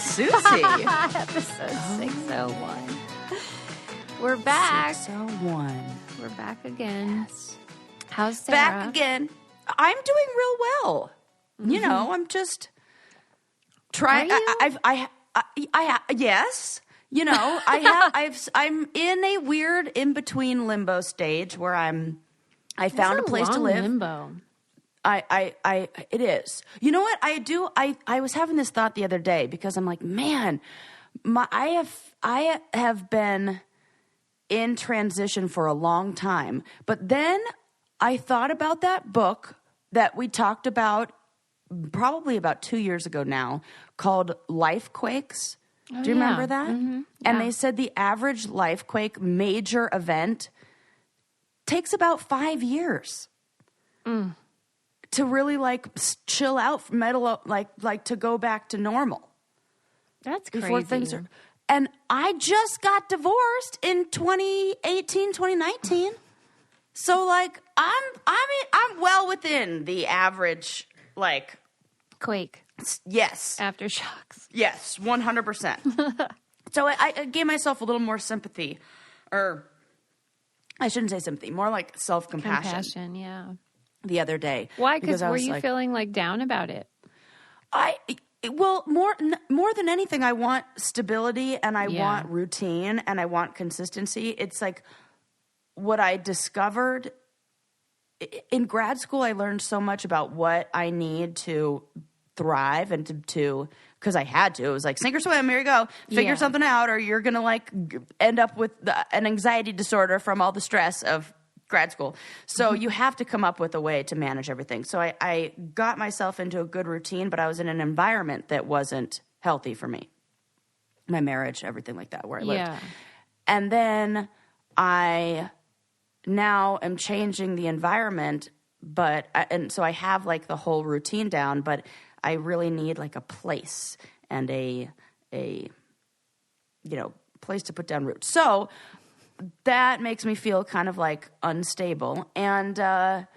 Susie. Episode 601. We're back. 601. We're back again. Yes. How's Sarah? Back again. I'm doing real well. You know, I'm just trying. Are you? Yes. You know, I'm in a weird in between limbo stage where I found a place to live. Limbo. It is. You know what I do? I was having this thought the other day because I'm like, man, I have been in transition for a long time. But then I thought about that book that we talked about probably about 2 years ago now called Lifequakes. Do you remember that? Mm-hmm. And they said the average lifequake major event takes about 5 years to really like chill out, like to go back to normal. That's crazy. Before things are, and I just got divorced in 2018, 2019. So like I'm well within the average like Quake. Yes. Aftershocks. Yes, 100%. So I gave myself a little more sympathy, or I shouldn't say sympathy, more like self-compassion. Compassion, yeah. The other day. Why? Because were you like, feeling like down about it? Well, more than anything, I want stability and I want routine and I want consistency. It's like what I discovered in grad school. I learned so much about what I need to thrive and to because I had to. It was like sink or swim. Here you go. Figure something out, or you're gonna like end up with an anxiety disorder from all the stress of grad school. So you have to come up with a way to manage everything. So I got myself into a good routine, but I was in an environment that wasn't healthy for me. My marriage, everything like that, where I lived. And then I now am changing the environment, and so I have like the whole routine down, but I really need like a place and a place to put down roots. So that makes me feel kind of like unstable. And but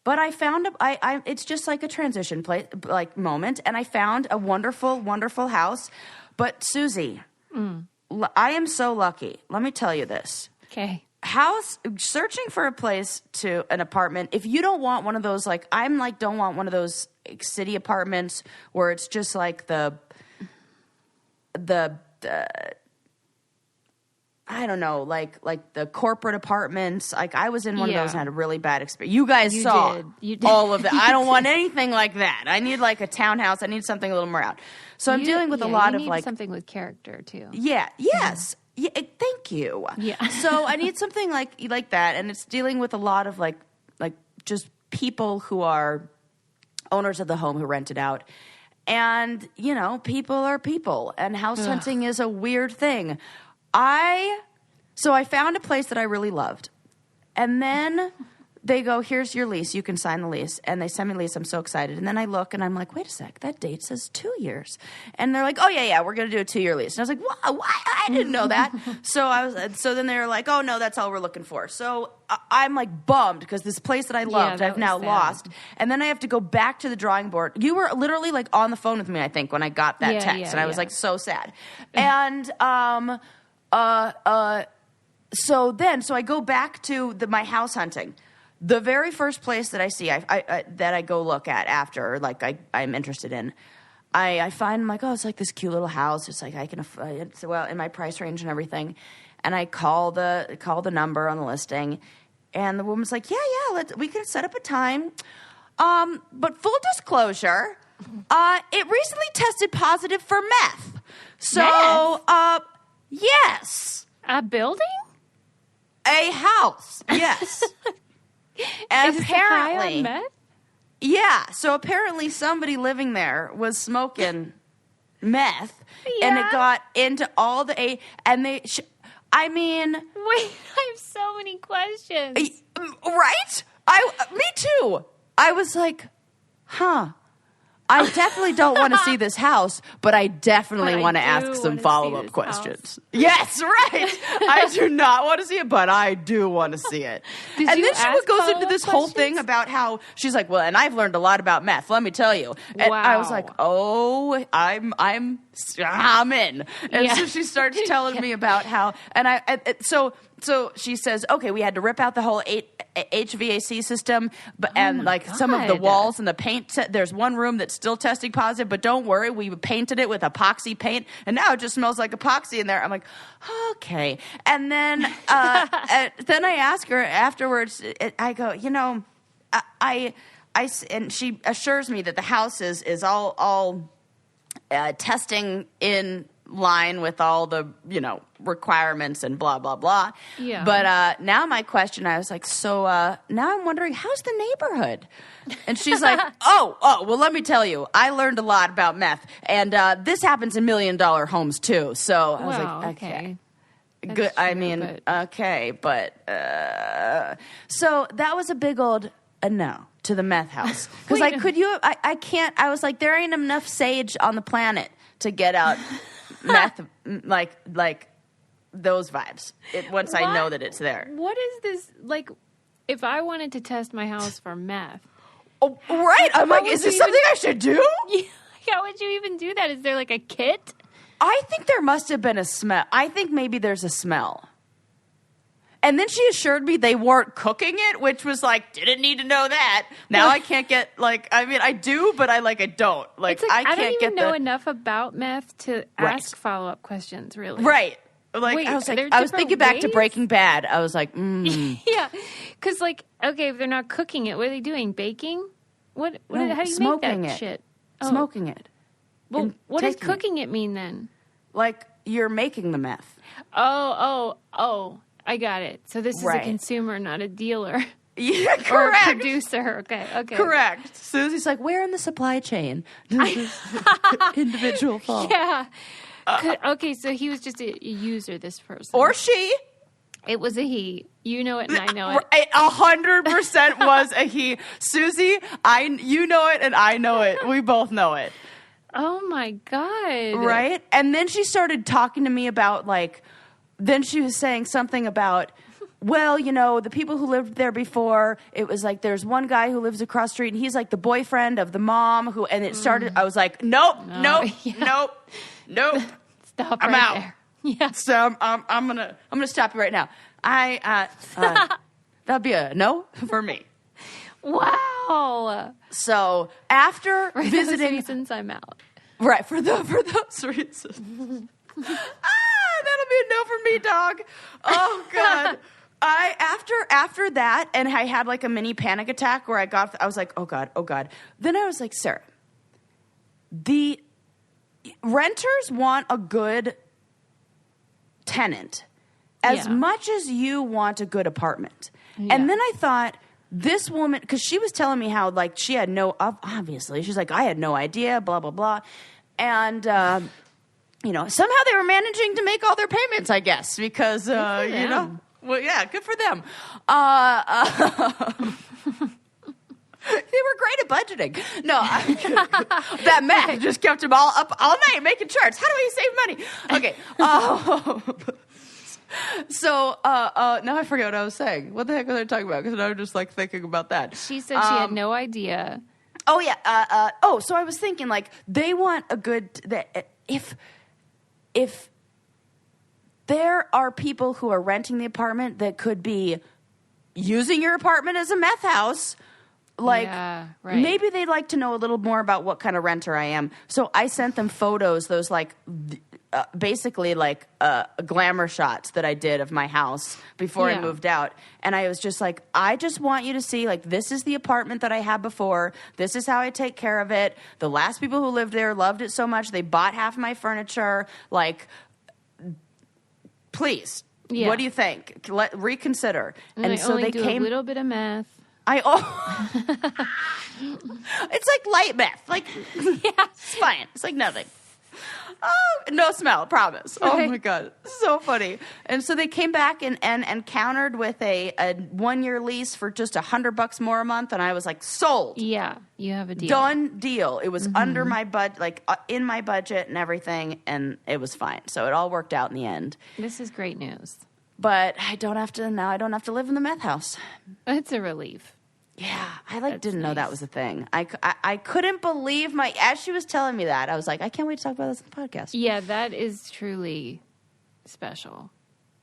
I found it's just like a transition place, like moment, and I found a wonderful, wonderful house. But Susie, I am so lucky. Let me tell you this. Okay. Searching for a place to an apartment, if you don't want one of those, like I'm like don't want one of those city apartments where it's just like the I don't know, like the corporate apartments. Like I was in one of those and had a really bad experience. You guys saw all of that. I don't want anything like that. I need like a townhouse. I need something a little more out. So I'm dealing with a lot of like something with character too. Yeah. Yes. Yeah, thank you. Yeah. So I need something like that, and it's dealing with a lot of like just people who are owners of the home who rent it out. And, you know, people are people, and house hunting is a weird thing. So I found a place that I really loved. And then they go, here's your lease. You can sign the lease. And they send me the lease. I'm so excited. And then I look and I'm like, wait a sec. That date says 2 years. And they're like, oh, yeah, we're going to do a 2-year lease. And I was like, why? I didn't know that. So then they're like, oh, no, that's all we're looking for. So I'm like bummed because this place that I loved, I've now lost. And then I have to go back to the drawing board. You were literally like on the phone with me, I think, when I got that text. And I was like so sad. And so I go back to my house hunting. The very first place that I see, that I go look at after, or like I'm interested in, I find, I'm like, oh, it's like this cute little house. It's like I can, it's well in my price range and everything. And I call the number on the listing, and the woman's like, yeah, we can set up a time. But full disclosure, it recently tested positive for meth. So, yes, a building, a house, yes. And apparently, so apparently somebody living there was smoking meth, and it got into all the and they. I mean, wait, I have so many questions. Right? Me too. I was like, huh. I definitely don't want to see this house, but I definitely want to ask some wanna follow-up see this questions. house. Yes, right. I do not want to see it, but I do want to see it. Did And you then she ask goes into follow-up this whole thing questions? about how she's like, well, and I've learned a lot about meth, let me tell you. And I was like, oh, I'm in. And Yeah. so she starts telling me about how, so she says, okay, we had to rip out the whole HVAC system, but and like some of the God. walls and the paint. There's one room that's still testing positive, but don't worry, we painted it with epoxy paint, and now it just smells like epoxy in there. I'm like, okay. And then then I ask her afterwards. I go, and she assures me that the house is all testing in line with all the requirements and blah blah blah. Yeah. But now my question, I was like, so now I'm wondering, how's the neighborhood? And she's like, oh, well, let me tell you, I learned a lot about meth, and this happens in $1 million homes too. So I was like, okay. That's Good. I true, mean, but- okay, but so that was a big old no to the meth house, because I can't. I was like, there ain't enough sage on the planet to get out meth like those vibes. Once I know that it's there. What is this like? If I wanted to test my house for meth, Oh, right. I'm like, is this something I should do? how would you even do that? Is there like a kit? I think there must have been a smell. I think maybe there's a smell. And then she assured me they weren't cooking it, which was like, didn't need to know that. Now I can't get I do, but I don't. It's like, I don't even know enough about meth to ask follow-up questions, really. Right. Like, Wait, I was are there I was thinking different back to ways? Breaking Bad. I was like, Yeah, because okay, if they're not cooking it, what are they doing? Baking? How do you make smoking that it. shit? Smoking it. Well, and what does taking it. cooking it mean then? Like, you're making the meth. Oh, I got it. So this is a Right. consumer, not a dealer. Yeah, Or a correct. producer. Okay. Correct. Susie's like, where in the supply chain does this individual fall? Yeah. Okay, so he was just a user, this person. Or she. It was a he. You know it and I know it. 100% was a he. Susie, you know it and I know it. We both know it. Oh, my God. Right? And then she started talking to me about, then she was saying something about, well, the people who lived there before, it was like there's one guy who lives across the street, and he's like the boyfriend of the mom who, and it started, I was like, nope. Stop I'm right out. there. Yeah. So I'm gonna stop you right now. That'd be a no for me. Wow. So after For those visiting, reasons, I'm out. right, for those reasons. That'll be a no for me, dog. Oh God. After that, and I had like a mini panic attack where I was like, oh God. Then I was like, Sarah, the renters want a good tenant as much as you want a good apartment. Yeah. And then I thought, this woman, because she was telling me how she had obviously, she's like, I had no idea, blah, blah, blah. And, somehow they were managing to make all their payments, I guess, because, well, yeah, good for them. They were great at budgeting. No, I'm kidding. That math just kept them all up all night making charts. How do we save money? Okay. So now I forget what I was saying. What the heck was I talking about? Because now I'm just thinking about that. She said she had no idea. Oh yeah. So I was thinking they want a good if there are people who are renting the apartment that could be using your apartment as a meth house. Yeah, right. Maybe they'd like to know a little more about what kind of renter I am. So I sent them photos, those basically glamour shots that I did of my house before I moved out. And I was just like, I just want you to see, this is the apartment that I had before. This is how I take care of it. The last people who lived there loved it so much. They bought half my furniture. Please, what do you think? Reconsider. And so only they do came. a little bit of math. It's like light meth. It's fine. It's like nothing. Oh, no smell, promise. Oh Right. my God. So funny. And so they came back and countered with a 1-year lease for just $100 more a month. And I was like, sold. Yeah, you have a deal. Done deal. It was under my budget, like in my budget and everything. And it was fine. So it all worked out in the end. This is great news. But I don't have to live in the meth house. It's a relief. Yeah, I didn't know that was a thing. I couldn't believe as she was telling me that, I was like, I can't wait to talk about this on the podcast. Yeah, that is truly special.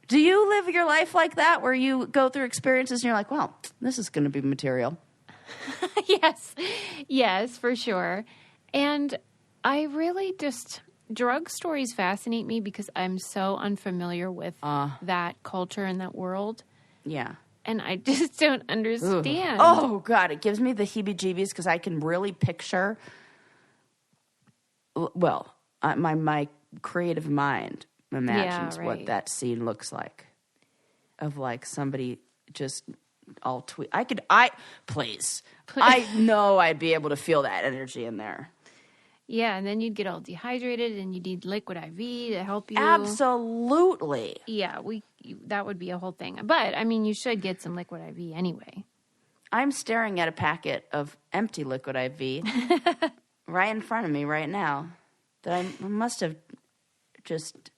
Do you live your life like that, where you go through experiences and you're like, well, this is going to be material? Yes, for sure. And I really drug stories fascinate me because I'm so unfamiliar with that culture and that world. Yeah. And I just don't understand. Oh, God, it gives me the heebie-jeebies because I can really picture, my creative mind imagines what that scene looks like, of like somebody just all please. I know I'd be able to feel that energy in there. Yeah, and then you'd get all dehydrated and you need liquid IV to help you. Absolutely. Yeah, that would be a whole thing. But, I mean, you should get some liquid IV anyway. I'm staring at a packet of empty liquid IV right in front of me right now that I must have just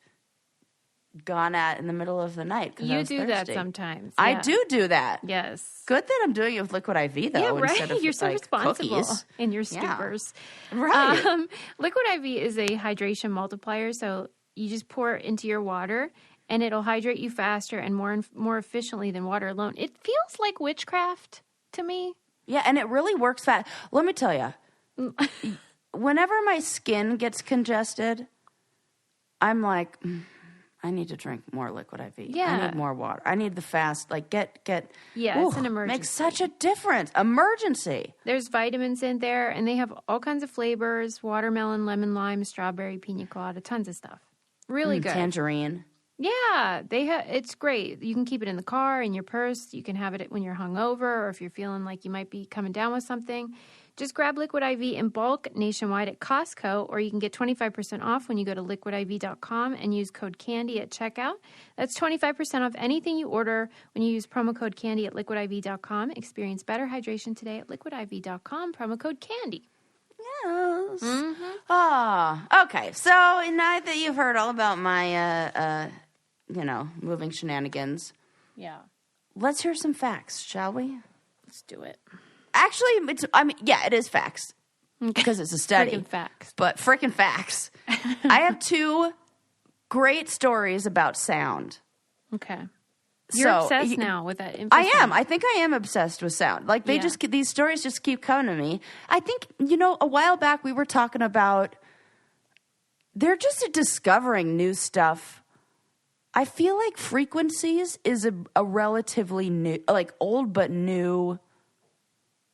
gone at in the middle of the night because I was You do thirsty. that sometimes. I Yeah. do that. Yes. Good that I'm doing it with liquid IV, though, Yeah, right. instead of You're so responsible cookies. in your stupors. Right. Liquid IV is a hydration multiplier, so you just pour it into your water, and it'll hydrate you faster and more efficiently than water alone. It feels like witchcraft to me. Yeah, and it really works fast. Let me tell you, whenever my skin gets congested, I'm like, I need to drink more liquid IV. Yeah. I need more water. I need the fast, get. Yeah, it's an emergency. Makes such a difference. Emergency. There's vitamins in there, and they have all kinds of flavors: watermelon, lemon, lime, strawberry, pina colada, tons of stuff. Really good. Tangerine. Yeah, it's great. You can keep it in the car, in your purse. You can have it when you're hungover or if you're feeling like you might be coming down with something. Just grab Liquid IV in bulk nationwide at Costco, or you can get 25% off when you go to liquidiv.com and use code CANDY at checkout. That's 25% off anything you order when you use promo code CANDY at liquidiv.com. Experience better hydration today at liquidiv.com, promo code CANDY. Yes. Mm-hmm. Okay. So now that you've heard all about my, moving shenanigans, Yeah. let's hear some facts, shall we? Let's do it. Actually, it is facts because it's a study. Frickin' facts. But frickin' facts. I have 2 great stories about sound. Okay. You're obsessed now with that infrasound. I am. I think I am obsessed with sound. Like these stories just keep coming to me. I think, a while back we were talking about, they're just discovering new stuff. I feel like frequencies is a relatively new, like old but new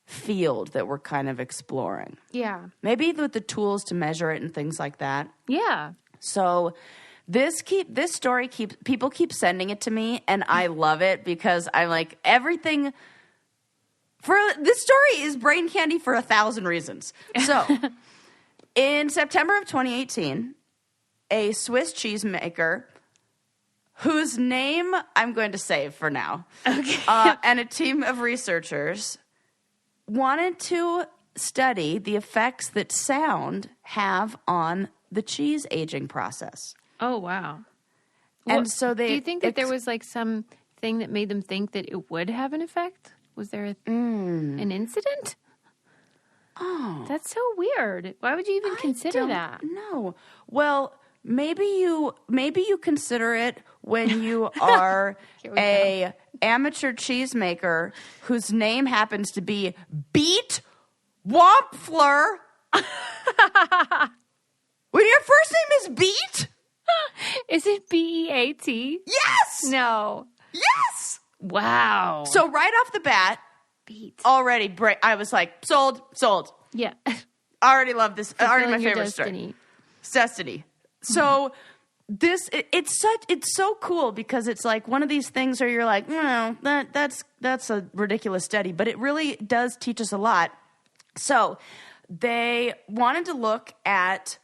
field that we're kind of exploring. Yeah. Maybe with the tools to measure it and things like that. Yeah. So this story people keep sending it to me, and I love it because I'm like, everything for this story is brain candy for 1,000 reasons. So in September of 2018, a Swiss cheesemaker whose name I'm going to save for now, and a team of researchers wanted to study the effects that sound have on the cheese aging process. Oh, wow. And so they... Do you think that there was like some thing that made them think that it would have an effect? Was there an incident? Oh. That's so weird. Why would you even consider that? No. Well, maybe you consider it when you are a amateur cheesemaker whose name happens to be Beat Wampfler. When your first name is Beat? Is it BEAT? Yes! No. Yes! Wow. So right off the bat, Beat. already, I was like, sold. Yeah. I already love this. Already my Fulfilling your favorite destiny. story. It's destiny. So it's so cool because it's like one of these things where you're like, no, that's a ridiculous study, but it really does teach us a lot. So they wanted to look at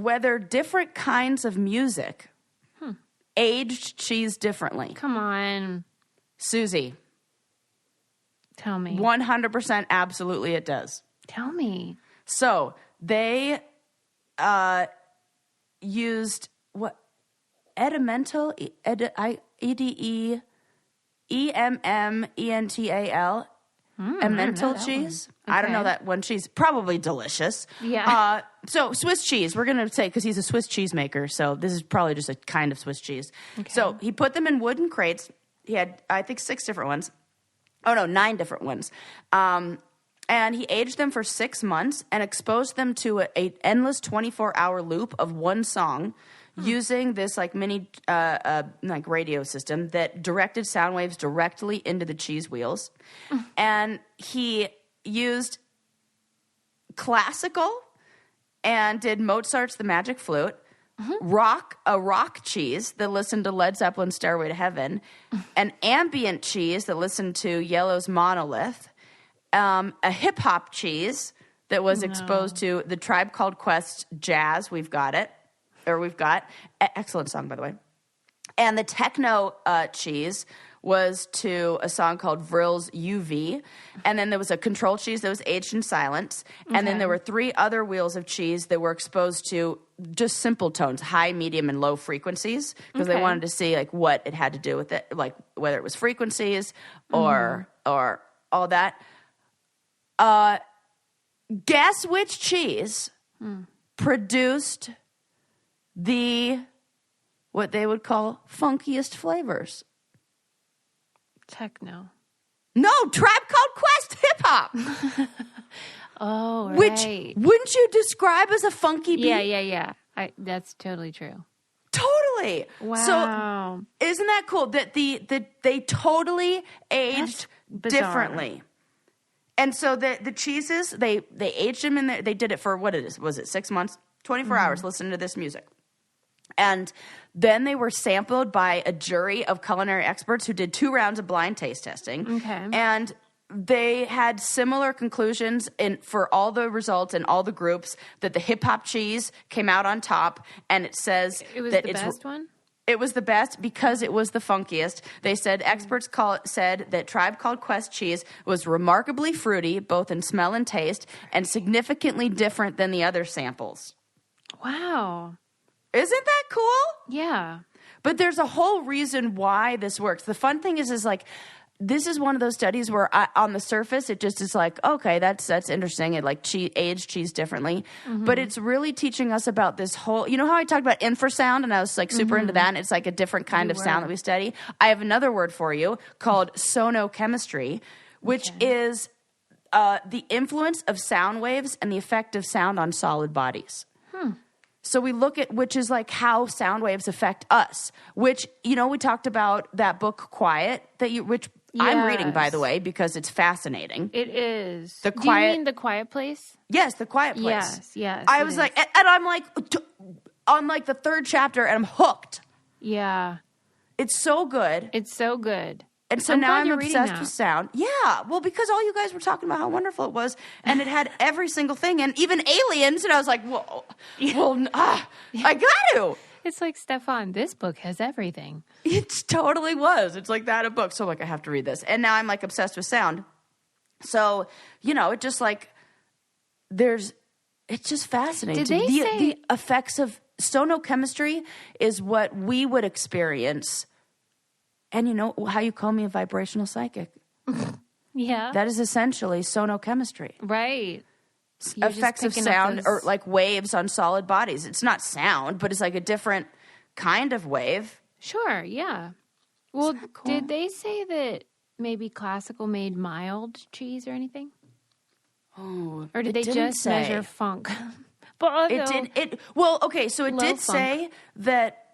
whether different kinds of music aged cheese differently. Come on. Susie. Tell me. 100% absolutely it does. Tell me. So they used what? Edimental, E-D-E-E-M-M-E-N-T-A-L, Emmental cheese. Okay. I don't know that one cheese. Probably delicious. Yeah. So Swiss cheese, we're going to say, because he's a Swiss cheese maker, so this is probably just a kind of Swiss cheese. Okay. So he put them in wooden crates. He had, I think, 9 different ones. And he aged them for 6 months and exposed them to an endless 24-hour loop of one song using this like mini like radio system that directed sound waves directly into the cheese wheels. And he used classical and did Mozart's The Magic Flute, a rock cheese that listened to Led Zeppelin's Stairway to Heaven, an ambient cheese that listened to Yellow's Monolith, a hip-hop cheese that was exposed to the Tribe Called Quest jazz, We've Got, excellent song, by the way. And the techno cheese was to a song called Vril's UV. And then there was a control cheese that was aged in silence. And then there were 3 other wheels of cheese that were exposed to just simple tones, high, medium, and low frequencies, because they wanted to see like what it had to do with it, like whether it was frequencies or all that. Guess which cheese produced what they would call funkiest flavors? Techno. No, Tribe Called Quest, hip hop. Oh, right. Which wouldn't you describe as a funky beat? Yeah. That's totally true. Totally. Wow. So isn't that cool that they totally aged differently? And so the cheeses, they aged them in there. They did it for, was it 6 months? 24 hours listening to this music. And then they were sampled by a jury of culinary experts who did 2 rounds of blind taste testing. Okay. And they had similar conclusions for all the results in all the groups, that the hip-hop cheese came out on top. And it says it was that the best one? It was the best because it was the funkiest. They said experts said that Tribe Called Quest cheese was remarkably fruity, both in smell and taste, and significantly different than the other samples. Wow. Isn't that cool? Yeah. But there's a whole reason why this works. The fun thing is like, this is one of those studies where on the surface, it just is like, okay, that's interesting. It like aged cheese differently. But it's really teaching us about this whole, you know how I talked about infrasound and I was like super into that, and it's like a different kind of sound that we study? I have another word for you called sonochemistry, which is the influence of sound waves and the effect of sound on solid bodies. So we look at, which is like how sound waves affect us, which, we talked about that book Quiet, which I'm reading, by the way, because it's fascinating. It is. Do you mean The Quiet Place? Yes, The Quiet Place. Yes. I was like, and I'm like, on like the 3rd chapter, and I'm hooked. Yeah. It's so good. And so now I'm obsessed with sound. Yeah. Well, because all you guys were talking about how wonderful it was, and it had every single thing, and even aliens, and I was like, I got to. It's like, Stefan, this book has everything. It totally was. It's like that, a book. So like, I have to read this. And now I'm like obsessed with sound. So, it just like, it's just fascinating. Did they say the effects of sonochemistry is what we would experience. And you know how you call me a vibrational psychic? Yeah. That is essentially sonochemistry. Right. Effects of sound or like waves on solid bodies. It's not sound, but it's like a different kind of wave. Sure, yeah. Well, cool? Did they say that maybe classical made mild cheese or anything? Oh, or did they just measure funk? But it did. Well, okay, so it did say that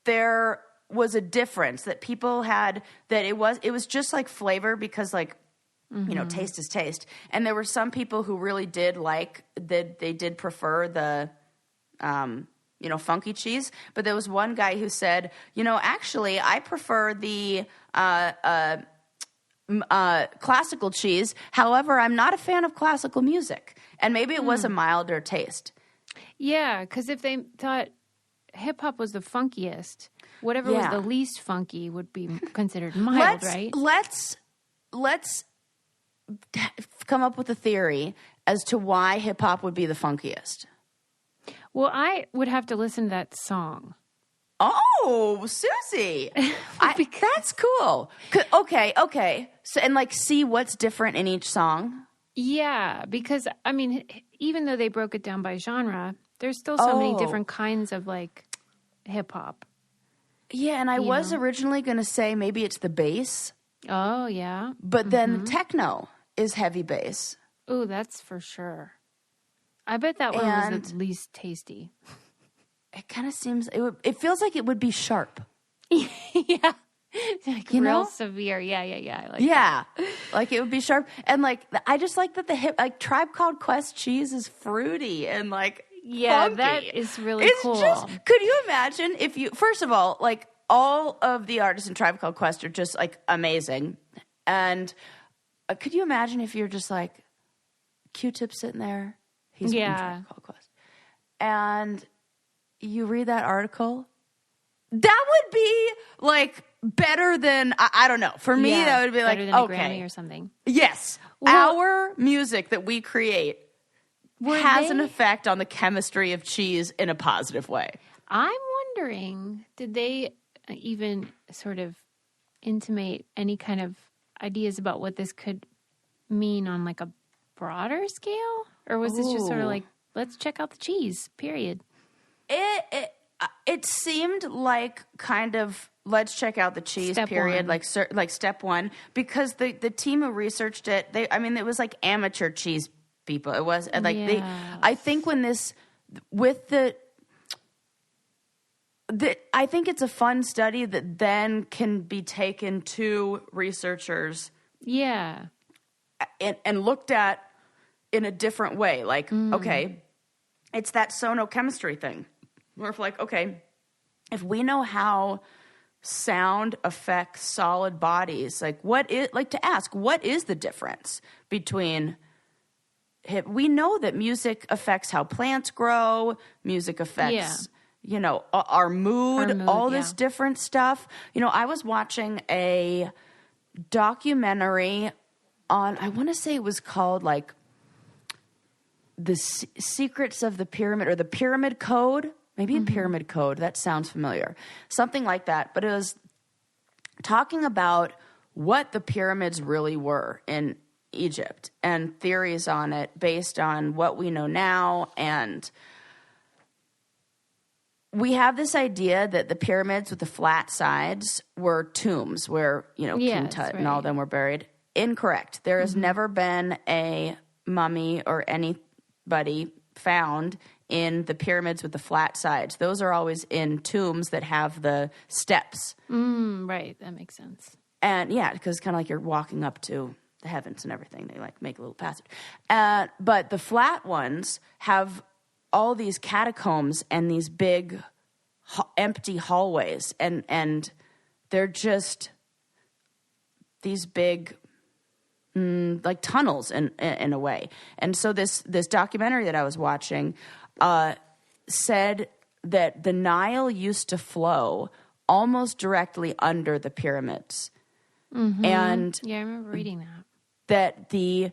there was a difference, that people had, that it was just like flavor, because like, taste is taste. And there were some people who really did like that. They did prefer the, funky cheese. But there was one guy who said, actually I prefer the, classical cheese. However, I'm not a fan of classical music. And maybe it was a milder taste. Yeah, because if they thought hip-hop was the funkiest, whatever was the least funky would be considered mild, right? Let's come up with a theory as to why hip-hop would be the funkiest. Well, I would have to listen to that song. Oh, Susie. That's cool. Okay. So, and like see what's different in each song? Yeah, because, I mean, even though they broke it down by genre, there's still so many different kinds of like hip-hop. Yeah, and I was originally going to say maybe it's the bass. Oh, yeah. But then techno is heavy bass. Oh, that's for sure. I bet that one was the least tasty. It kind of seems it feels like it would be sharp. Yeah. Like real severe. Yeah. I like that. Like it would be sharp. And like I just like that the Tribe Called Quest cheese is fruity and like funky. That is really cool. Could you imagine if you first of all, like all of the artists in Tribe Called Quest are just like amazing. And could you imagine if you're just like Q-Tip sitting there? He's from Tribe Called Quest. And you read that article, that would be like better than I don't know. For me, that would be like better than a Grammy or something. Yes, our music that we create has an effect on the chemistry of cheese in a positive way. I'm wondering, did they even sort of intimate any kind of ideas about what this could mean on like a broader scale, or was this just sort of like, let's check out the cheese, period? It seemed like kind of let's check out the cheese, step period, one. like step one, because the team who researched it, it was like amateur cheese people. It was like I think when this with I think it's a fun study that then can be taken to researchers, and looked at in a different way. Like, okay, it's that sonochemistry thing. Where if like, okay, if we know how sound affects solid bodies, like what is the difference between we know that music affects how plants grow, music affects, our mood, all this different stuff. I was watching a documentary on, I want to say it was called like The Secrets of the Pyramid or the Pyramid Code. Maybe Pyramid Code. That sounds familiar. Something like that. But it was talking about what the pyramids really were in Egypt and theories on it based on what we know now. And we have this idea that the pyramids with the flat sides were tombs where, King Tut and all of them were buried. Incorrect. There has never been a mummy or anybody found in the pyramids with the flat sides. Those are always in tombs that have the steps. Right. That makes sense. And because it's kind of like you're walking up to the heavens and everything. They like make a little passage. But the flat ones have all these catacombs and these big empty hallways. And they're just these big like tunnels in a way. And so this documentary that I was watching said that the Nile used to flow almost directly under the pyramids. And I remember reading that they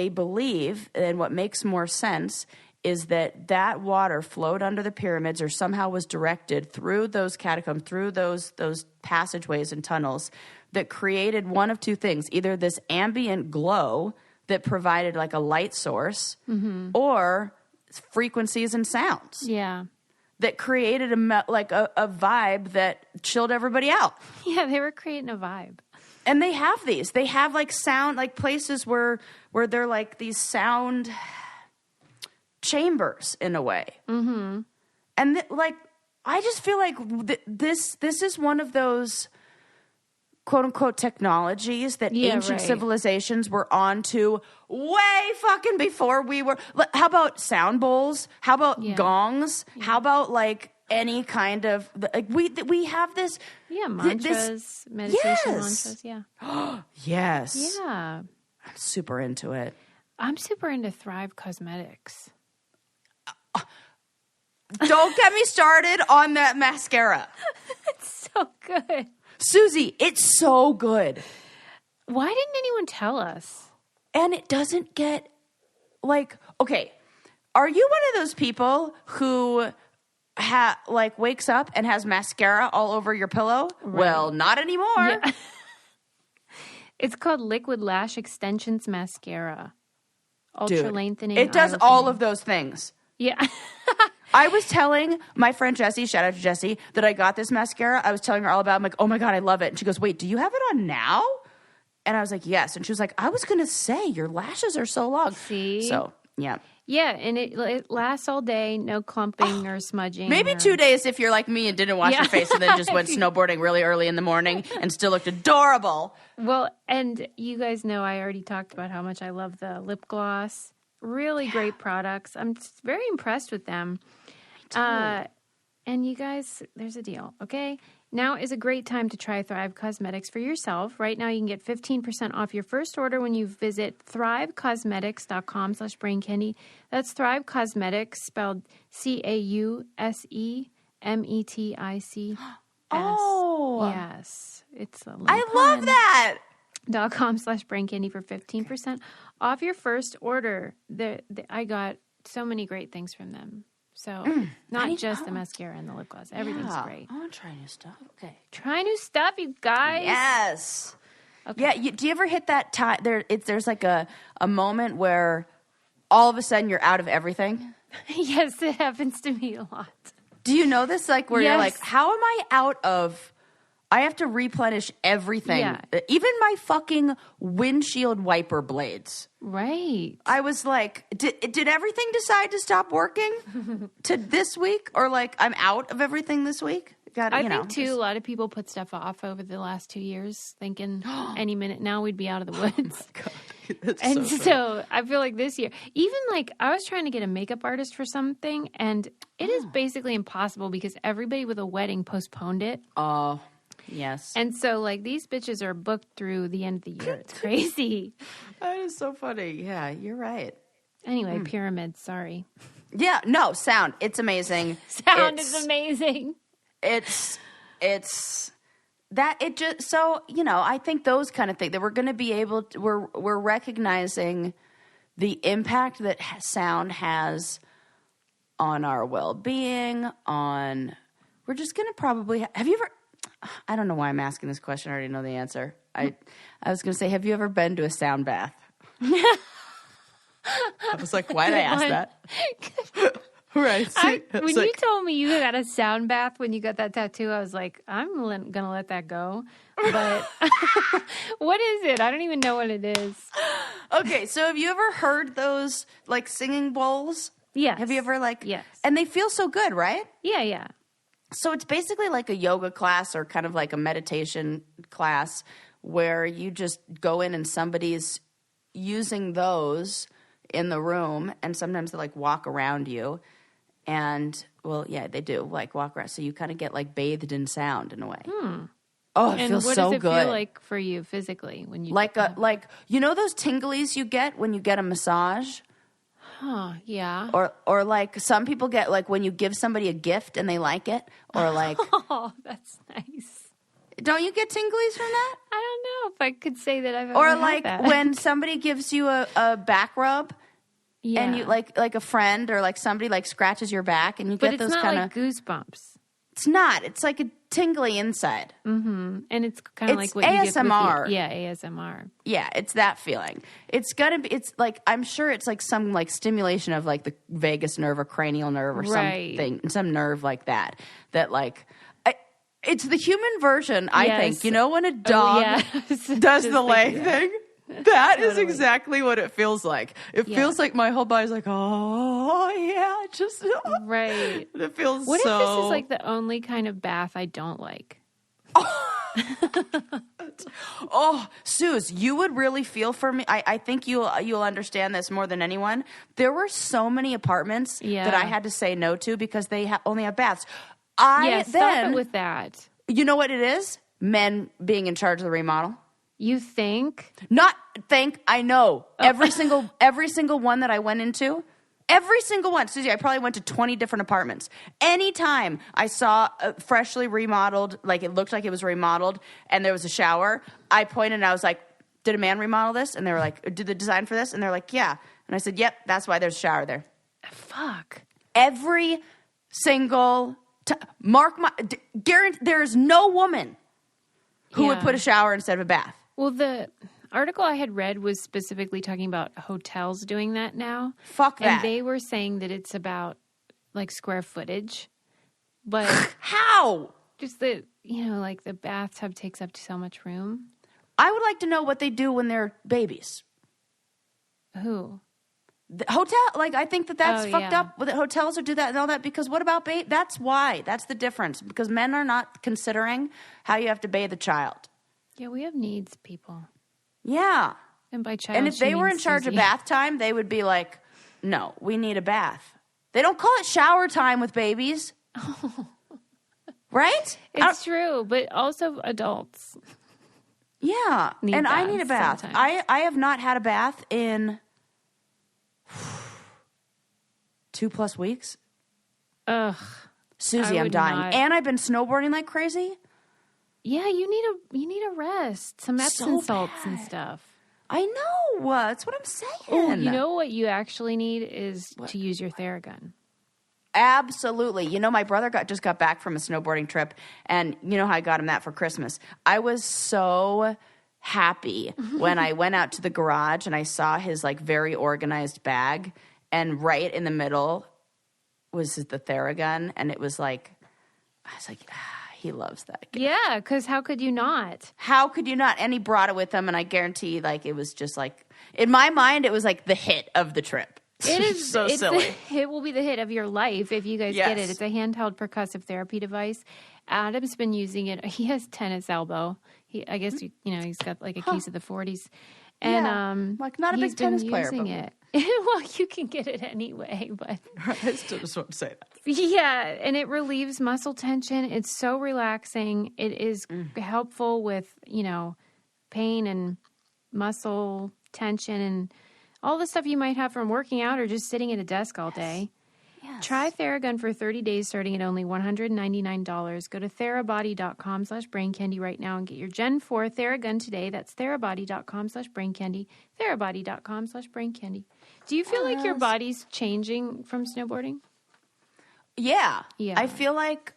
believe, and what makes more sense is that water flowed under the pyramids or somehow was directed through those catacombs, through those passageways and tunnels that created one of two things, either this ambient glow that provided like a light source or frequencies and sounds. Yeah. That created a vibe that chilled everybody out. Yeah, they were creating a vibe. And they have these. They have like sound, like places where they're like these sound chambers in a way. And I just feel like this is one of those quote unquote technologies that ancient civilizations were onto way fucking before we were. How about sound bowls? How about gongs? How about like any kind of like we have this mantras, meditation mantras. Yes. Yeah. I'm super into it. I'm super into Thrive Cosmetics. Don't get me started on that mascara. It's so good. Susie, it's so good. Why didn't anyone tell us? And it doesn't get, like, okay, are you one of those people who wakes up and has mascara all over your pillow? Right. Well, not anymore. Yeah. It's called Liquid Lash Extensions Mascara. Ultra lengthening. It does all of those things. Yeah. I was telling my friend Jessie, shout out to Jessie, that I got this mascara. I was telling her all about it. I'm like, oh my God, I love it. And she goes, wait, do you have it on now? And I was like, yes. And she was like, I was going to say, your lashes are so long. See? So, yeah. Yeah, and it lasts all day, no clumping or smudging. Maybe 2 days if you're like me and didn't wash your face and then just went snowboarding really early in the morning and still looked adorable. Well, and you guys know I already talked about how much I love the lip gloss. Really great products. I'm just very impressed with them. And you guys, there's a deal, okay? Now is a great time to try Thrive Cosmetics for yourself. Right now you can get 15% off your first order when you visit thrivecosmetics.com/braincandy. That's Thrive Cosmetics, spelled CAUSEMETICS. Oh. Yes. It's a little I love that. .com/braincandy for 15% off your first order. I got so many great things from them. So not just the mascara and the lip gloss. Everything's great. I want to try new stuff. Okay. Try new stuff, you guys. Yes. Okay. Yeah. Do you ever hit that time? There's like a moment where all of a sudden you're out of everything. Yes, it happens to me a lot. Do you know this? Like where you're like, how am I out of... I have to replenish everything. Yeah. Even my fucking windshield wiper blades. Right. I was like, did everything decide to stop working to this week? Or like, I'm out of everything this week? I think, too, a lot of people put stuff off over the last 2 years, thinking any minute now we'd be out of the woods. Oh my God. That's and so I feel like this year, even like I was trying to get a makeup artist for something, and it is basically impossible because everybody with a wedding postponed it. Oh, yes. And so, like, these bitches are booked through the end of the year. It's crazy. That is so funny. Yeah, you're right. Anyway, pyramids, sorry. Yeah, no, sound. It's amazing. Sound is amazing. It's that it just, so, you know, I think those kind of things that we're going to be able to, we're recognizing the impact that sound has on our well-being, we're just going to probably, have you ever, I don't know why I'm asking this question. I already know the answer. I was going to say, have you ever been to a sound bath? I was like, why did I ask that? Right. When you told me you got a sound bath when you got that tattoo, I was like, I'm going to let that go. But what is it? I don't even know what it is. Okay, so have you ever heard those, like, singing bowls? Yes. Have you ever, like... Yes. And they feel so good, right? Yeah, yeah. So it's basically like a yoga class or kind of like a meditation class where you just go in and somebody's using those in the room, and sometimes they, like, walk around you. And, well, yeah, they do, like, walk around. So you kind of get, like, bathed in sound in a way. Oh, it feels so good. And what does it feel like for you physically when you... Like, you know those tinglies you get when you get a massage? Huh, yeah. Or like, some people get, like, when you give somebody a gift and they like it. Or, like... Oh, that's nice. Don't you get tinglies from that? I don't know if I could say that I've ever Or, had like, that. when somebody gives you a back rub... Yeah. And you like a friend or like somebody like scratches your back and you get those kind of... But it's not like goosebumps. It's not. It's like a tingly inside. Mm-hmm. And it's kind of like what ASMR. you get with yeah, ASMR. Yeah, it's that feeling. It's gonna be. It's like, I'm sure it's like some like stimulation of like the vagus nerve or cranial nerve or something, some nerve like that. That like. It's the human version, I think. You know when a dog does the leg thing? That is exactly what it feels like. It feels like my whole body's like, oh, yeah, just... Right. It feels What if this is like the only kind of bath I don't like? Oh, Suze, you would really feel for me. I think you'll understand this more than anyone. There were so many apartments that I had to say no to because they only have baths. Stop it with that. You know what it is? Men being in charge of the remodel. You think? Not think. I know every single one that I went into. Every single one. Susie, I probably went to 20 different apartments. Anytime I saw a freshly remodeled, like it looked like it was remodeled, and there was a shower, I pointed and I was like, did a man remodel this? And they were like, did the design for this? And they're like, yeah. And I said, yep, that's why there's a shower there. Fuck. Every single mark my guarantee there is no woman who would put a shower instead of a bath. Well, the article I had read was specifically talking about hotels doing that now. Fuck that. And they were saying that it's about like square footage. But how? Just the, like the bathtub takes up so much room. I would like to know what they do when they're babies. Who? The hotel, like, I think that's fucked up with hotels or do that and all that, because what about bathe? That's why. That's the difference, because men are not considering how you have to bathe a child. Yeah, we have needs, people. Yeah. And by child, and if they were in charge of bath time, they would be like, no, we need a bath. They don't call it shower time with babies. Right? It's true, but also adults. Yeah. And I need a bath. I have not had a bath in 2+ weeks. Ugh. Susie, I'm dying. Not. And I've been snowboarding like crazy. Yeah, you need a rest. Some Epsom salts and stuff. I know. That's what I'm saying. Oh, you know what you actually need is to use your Theragun. Absolutely. My brother just got back from a snowboarding trip, and you know how I got him that for Christmas. I was so happy when I went out to the garage and I saw his like very organized bag, and right in the middle was the Theragun, and it was like, I was like, he loves that guy. Yeah, because how could you not? How could you not? And he brought it with him, and I guarantee, like, it was just like, in my mind, it was like the hit of the trip. It is so silly. It will be the hit of your life if you guys get it. It's a handheld percussive therapy device. Adam's been using it. He has tennis elbow. I guess he's got like a case of the 40s, and like not a big tennis player. Using it. Well, you can get it anyway, but I still just want to say that. Yeah, and it relieves muscle tension. It's so relaxing. It is helpful with pain and muscle tension and all the stuff you might have from working out or just sitting at a desk all day. Yes. Try Theragun for 30 days starting at only $199. Go to therabody.com/braincandy right now and get your Gen 4 Theragun today. That's therabody.com/braincandy. Therabody.com/braincandy. Do you feel like your body's changing from snowboarding? Yeah. I feel like,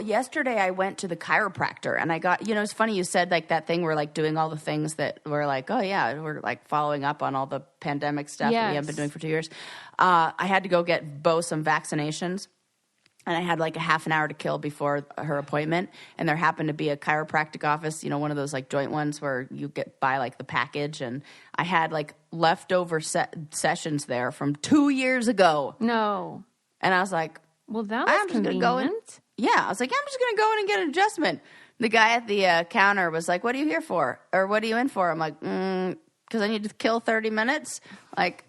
yesterday I went to the chiropractor and I got, it's funny you said like that thing, we're like doing all the things that we're like, oh yeah, we're like following up on all the pandemic stuff that we have been doing for 2 years. I had to go get Bo some vaccinations, and I had like a half an hour to kill before her appointment. And there happened to be a chiropractic office, one of those like joint ones where you buy like the package. And I had like leftover sessions there from 2 years ago. No. And I was like, well, that was convenient. I was like, I'm just going to go in and get an adjustment. The guy at the counter was like, what are you here for? Or what are you in for? I'm like, because I need to kill 30 minutes. Like,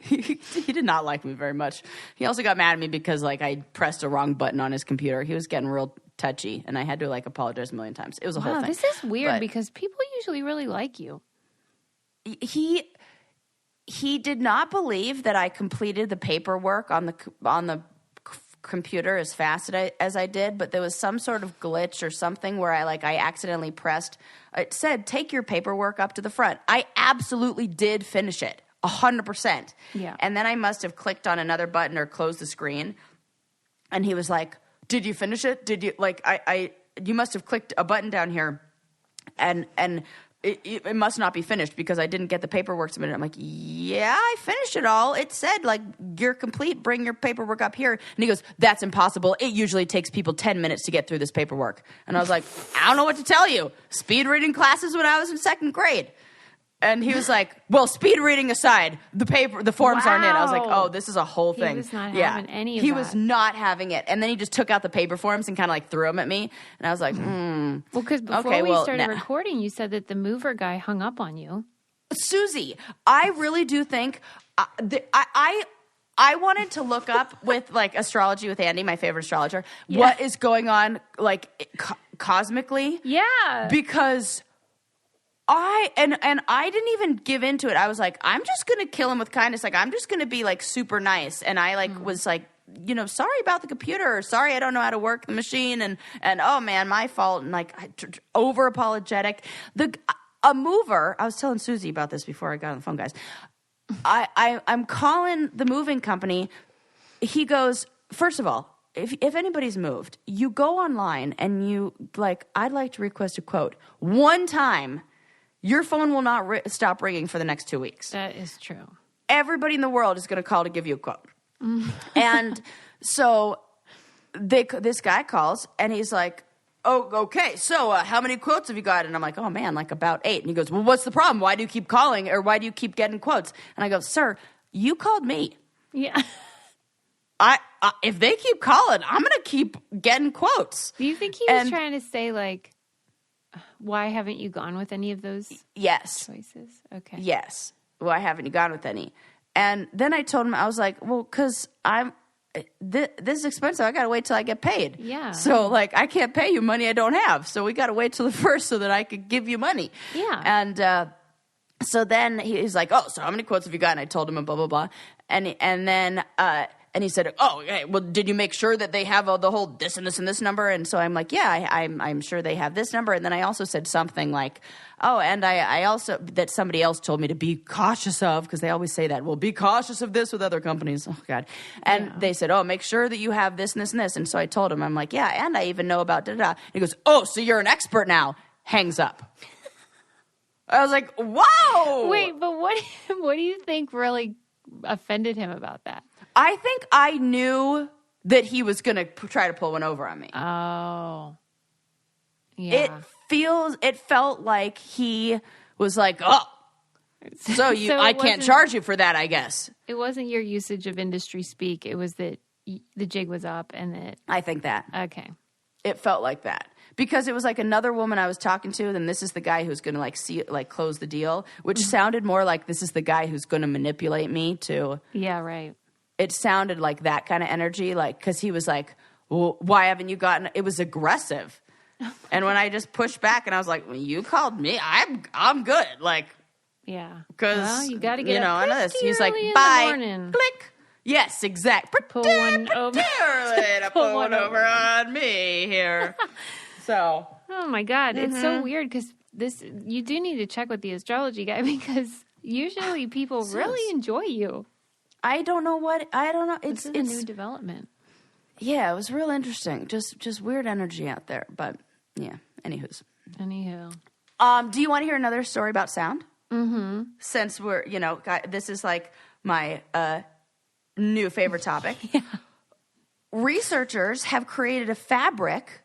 he did not like me very much. He also got mad at me because, like, I pressed a wrong button on his computer. He was getting real touchy, and I had to, like, apologize a million times. It was a whole thing. This is weird because people usually really like you. He did not believe that I completed the paperwork on the computer as fast as I did, but there was some sort of glitch or something where I accidentally pressed. It said, take your paperwork up to the front. I absolutely did finish it, 100%. Yeah. And then I must have clicked on another button or closed the screen. And he was like, did you finish it? Did you, like, you must have clicked a button down here and it must not be finished because I didn't get the paperwork submitted. I'm like, yeah, I finished it all. It said, like, you're complete. Bring your paperwork up here. And he goes, that's impossible. It usually takes people 10 minutes to get through this paperwork. And I was like, I don't know what to tell you. Speed reading classes when I was in second grade. And he was like, well, speed reading aside, the forms aren't in. I was like, oh, this is a whole thing. He was not having any of He that. was not having it. And then he just took out the paper forms and kind of like threw them at me. And I was like, Well, because before we started recording, you said that the mover guy hung up on you. Susie, I really do think I wanted to look up with like Astrology with Andy, my favorite astrologer, what is going on like cosmically. Yeah. Because I didn't even give into it. I was like, I'm just going to kill him with kindness. Like, I'm just going to be like super nice. And I like was like, sorry about the computer, or sorry I don't know how to work the machine, and oh man, my fault, and like over apologetic. A mover, I was telling Susie about this before I got on the phone, guys. I'm calling the moving company. He goes, first of all, if anybody's moved, you go online and you like, I'd like to request a quote. One time, your phone will not stop ringing for the next 2 weeks. That is true. Everybody in the world is going to call to give you a quote. And so this guy calls and he's like, oh, okay, so how many quotes have you got? And I'm like, oh man, like about 8. And he goes, well, what's the problem? Why do you keep calling, or why do you keep getting quotes? And I go, sir, you called me. Yeah. If they keep calling, I'm going to keep getting quotes. Do you think he was trying to say, like, why haven't you gone with any of those choices? Okay. Yes. Why haven't you gone with any? And then I told him, I was like, well, because this is expensive. I got to wait till I get paid. Yeah. So, like, I can't pay you money I don't have. So we got to wait till the 1st so that I could give you money. Yeah. And so then he's like, oh, so how many quotes have you got? And I told him and blah, blah, blah. And then he said, oh, okay, well, did you make sure that they have the whole this and this and this number? And so I'm like, yeah, I'm sure they have this number. And then I also said something like, oh, and I also, that somebody else told me to be cautious of, because they always say that, well, be cautious of this with other companies. Oh, God. And they said, oh, make sure that you have this and this and this. And so I told him, I'm like, yeah, and I even know about da-da. And he goes, oh, so you're an expert now. Hangs up. I was like, whoa. Wait, but what do you think really offended him about that? I think I knew that he was going to try to pull one over on me. Oh. Yeah. It felt like he was like, oh, so I can't charge you for that, I guess. It wasn't your usage of industry speak. It was that the jig was up and that. I think that. Okay. It felt like that. Because it was like another woman I was talking to, then this is the guy who's going to close the deal, which sounded more like this is the guy who's going to manipulate me to. Yeah, right. It sounded like that kind of energy, like, because he was like, well, why haven't you gotten, it was aggressive. And when I just pushed back and I was like, well, you called me, I'm good. Like, yeah. Because, you got to get I know this. He's like, bye, click. Yes, exactly. Pull one over. Pull one over on me here. So. Oh my God. It's so weird because you do need to check with the astrology guy, because usually people really enjoy you. I don't know. It's a new development. Yeah, it was real interesting. Just weird energy out there. But yeah, anywho. Do you want to hear another story about sound? Mm-hmm. Since we're, this is like my new favorite topic. Yeah. Researchers have created a fabric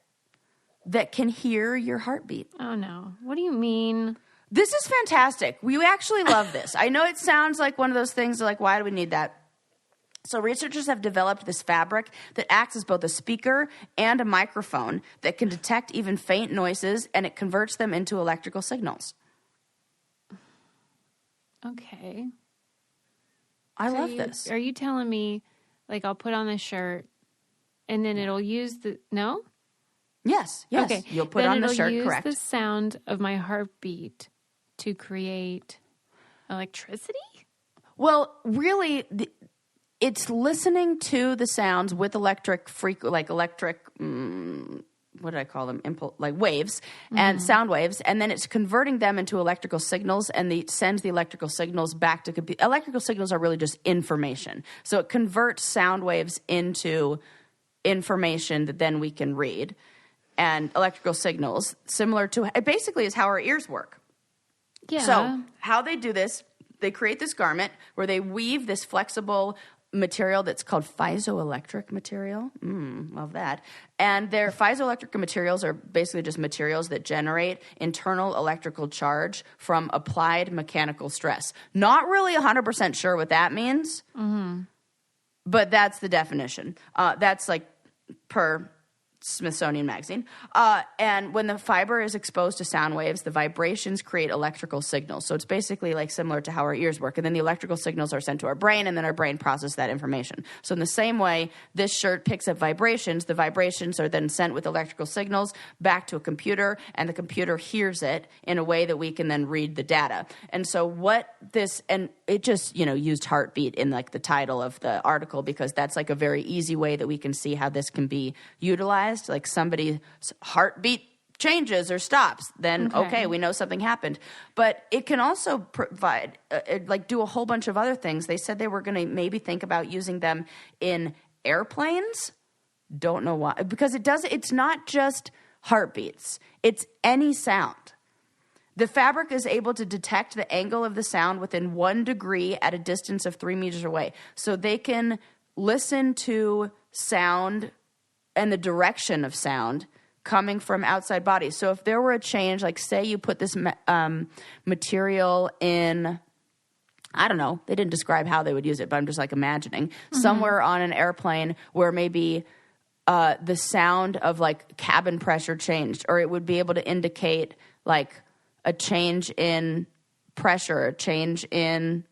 that can hear your heartbeat. Oh no. What do you mean? This is fantastic. We actually love this. I know it sounds like one of those things like, why do we need that? So researchers have developed this fabric that acts as both a speaker and a microphone that can detect even faint noises, and it converts them into electrical signals. Okay. I love this. Are you telling me, like, I'll put on this shirt and then it'll use no? Yes. Okay. You'll put on the shirt, correct. It'll use the sound of my heartbeat to create electricity? Well, really, it's listening to the sounds with electric, what did I call them? Waves and sound waves, and then it's converting them into electrical signals, and it sends the electrical signals back to computer. Electrical signals are really just information. So it converts sound waves into information that then we can read. And electrical signals, similar to, it basically is how our ears work. Yeah. So how they do this, they create this garment where they weave this flexible material that's called piezoelectric material. Love that. And their piezoelectric materials are basically just materials that generate internal electrical charge from applied mechanical stress. Not really 100% sure what that means, but that's the definition. That's like per Smithsonian Magazine. And when the fiber is exposed to sound waves, the vibrations create electrical signals. So it's basically like similar to how our ears work. And then the electrical signals are sent to our brain, and then our brain processes that information. So in the same way, this shirt picks up vibrations. The vibrations are then sent with electrical signals back to a computer, and the computer hears it in a way that we can then read the data. And so and it just, used heartbeat in like the title of the article, because that's like a very easy way that we can see how this can be utilized. Like somebody's heartbeat changes or stops, then okay, we know something happened. But it can also provide, do a whole bunch of other things. They said they were going to maybe think about using them in airplanes. Don't know why, because it's not just heartbeats. It's any sound. The fabric is able to detect the angle of the sound within 1 degree at a distance of 3 meters away. So they can listen to sound and the direction of sound coming from outside bodies. So if there were a change, like say you put this material in, I don't know, they didn't describe how they would use it, but I'm just like imagining, somewhere on an airplane where maybe the sound of like cabin pressure changed, or it would be able to indicate like a change in pressure, a change in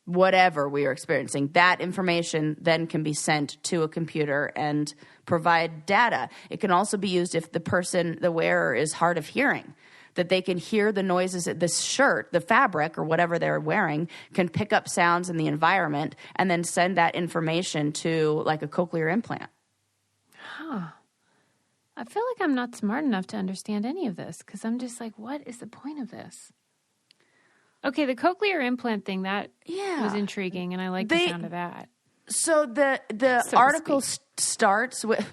whatever we are experiencing. That information then can be sent to a computer and provide data. It can also be used if the wearer is hard of hearing, that they can hear the noises. This shirt, the fabric or whatever they're wearing, can pick up sounds in the environment and then send that information to like a cochlear implant. Huh. I feel like I'm not smart enough to understand any of this, because I'm just like, what is the point of this? Okay, the cochlear implant thing, that was intriguing, and I like the sound of that. So the article starts with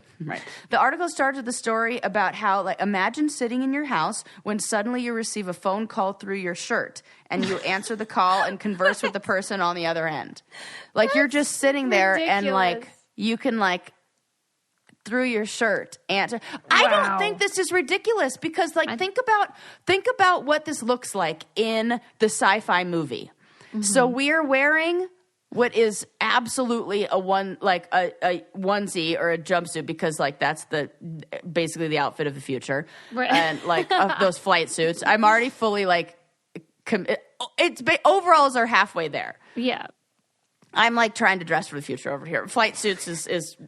the article starts with the story about how, like, imagine sitting in your house when suddenly you receive a phone call through your shirt, and you answer the call and converse with the person on the other end. Like, you're just sitting there and like you can like through your shirt answer. Wow. I don't think this is ridiculous, because like think about what this looks like in the sci-fi movie. Mm-hmm. So we are wearing what is absolutely a onesie or a jumpsuit, because like that's basically the outfit of the future, right? And like those flight suits. I'm already fully like overalls are halfway there. Yeah. I'm like trying to dress for the future over here. Flight suits is